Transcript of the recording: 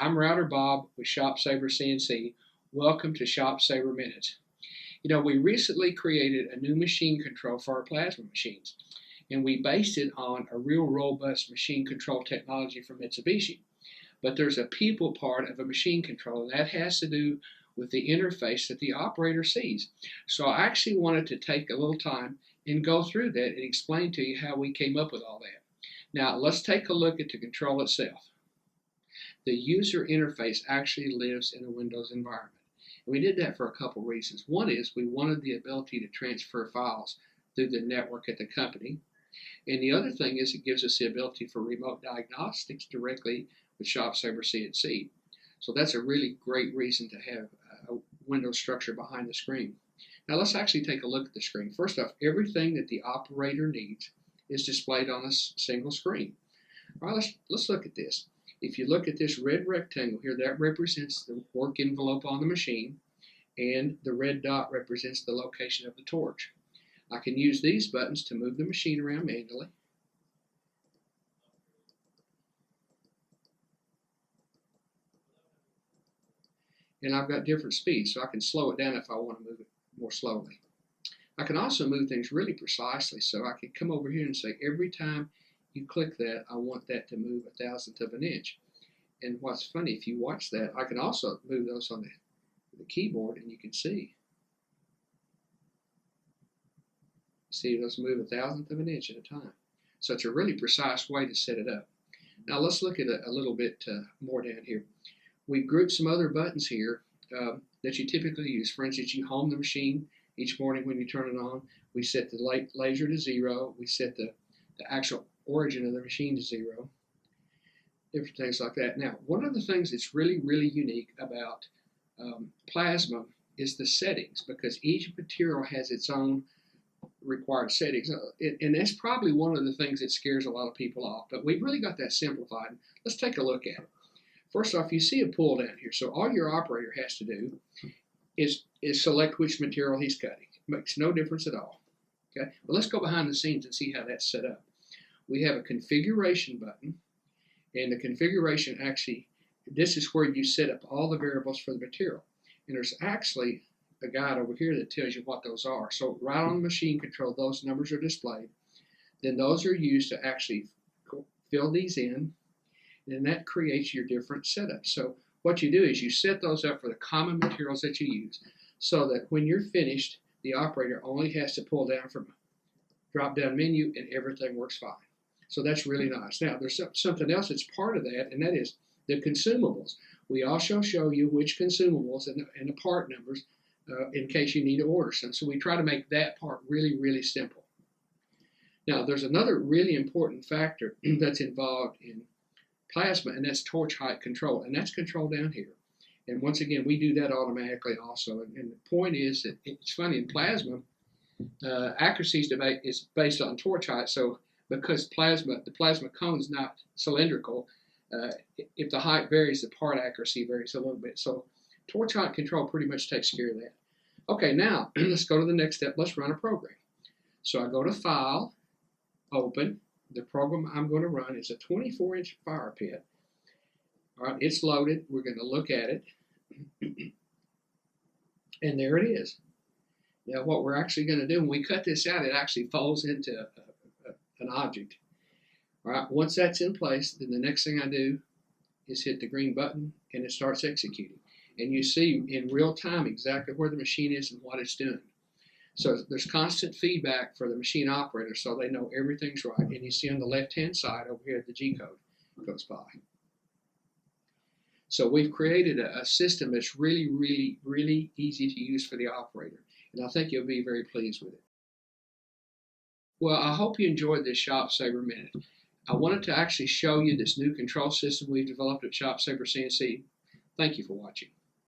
I'm RouterBob with ShopSabre CNC. Welcome to ShopSabre Minute. You know, we recently created a new machine control for our plasma machines, and we based it on a real robust machine control technology from Mitsubishi. But there's a people part of a machine control, and that has to do with the interface that the operator sees. So I actually wanted to take a little time and go through that and explain to you how we came up with all that. Now, let's take a look at the control itself. The user interface actually lives in a Windows environment. And we did that for a couple reasons. One is we wanted the ability to transfer files through the network at the company. And the other thing is it gives us the ability for remote diagnostics directly with ShopSabre CNC. So that's a really great reason to have a Windows structure behind the screen. Now let's actually take a look at the screen. First off, everything that the operator needs is displayed on a single screen. All right, let's look at this. If you look at this red rectangle here, that represents the work envelope on the machine, and the red dot represents the location of the torch. I can use these buttons to move the machine around manually. And I've got different speeds, so I can slow it down if I want to move it more slowly. I can also move things really precisely, so I can come over here and say every time you click that, I want that to move 1/1000th of an inch. And what's funny, if you watch that, I can also move those on the keyboard, and you can see. See, those move 1/1000th of an inch at a time. So it's a really precise way to set it up. Now let's look at a little bit more down here. We grouped some other buttons here that you typically use. For instance, you home the machine each morning when you turn it on. We set the laser to 0. We set the actual origin of the machine to 0. Different things like that. Now, one of the things that's really, really unique about plasma is the settings, because each material has its own required settings. And that's probably one of the things that scares a lot of people off. But we've really got that simplified. Let's take a look at it. First off, you see a pull down here. So all your operator has to do is select which material he's cutting. It makes no difference at all. Okay. Well, let's go behind the scenes and see how that's set up. We have a configuration button, and the configuration actually, this is where you set up all the variables for the material. And there's actually a guide over here that tells you what those are. So right on the machine control, those numbers are displayed. Then those are used to actually fill these in, and that creates your different setups. So what you do is you set those up for the common materials that you use, so that when you're finished, the operator only has to pull down from a drop-down menu and everything works fine. So that's really nice. Now, there's something else that's part of that, and that is the consumables. We also show you which consumables and the part numbers in case you need to order some. So we try to make that part really, really simple. Now, there's another really important factor that's involved in plasma, and that's torch height control, and that's controlled down here. And once again, we do that automatically also. And the point is that it's funny, in plasma, accuracy is based on torch height. So because the plasma cone is not cylindrical, if the height varies, the part accuracy varies a little bit. So torch height control pretty much takes care of that. Okay, now let's go to the next step. Let's run a program. So I go to File, Open. The program I'm going to run is a 24-inch fire pit. All right, it's loaded. We're going to look at it. And there it is. Now what we're actually going to do, when we cut this out, it actually folds into an object. All right, once that's in place, then the next thing I do is hit the green button, and it starts executing. And you see in real time exactly where the machine is and what it's doing. So there's constant feedback for the machine operator, so they know everything's right. And you see on the left-hand side over here, the G-code goes by. So we've created a system that's really, really, really easy to use for the operator. And I think you'll be very pleased with it. Well, I hope you enjoyed this ShopSabre Minute. I wanted to actually show you this new control system we've developed at ShopSabre CNC. Thank you for watching.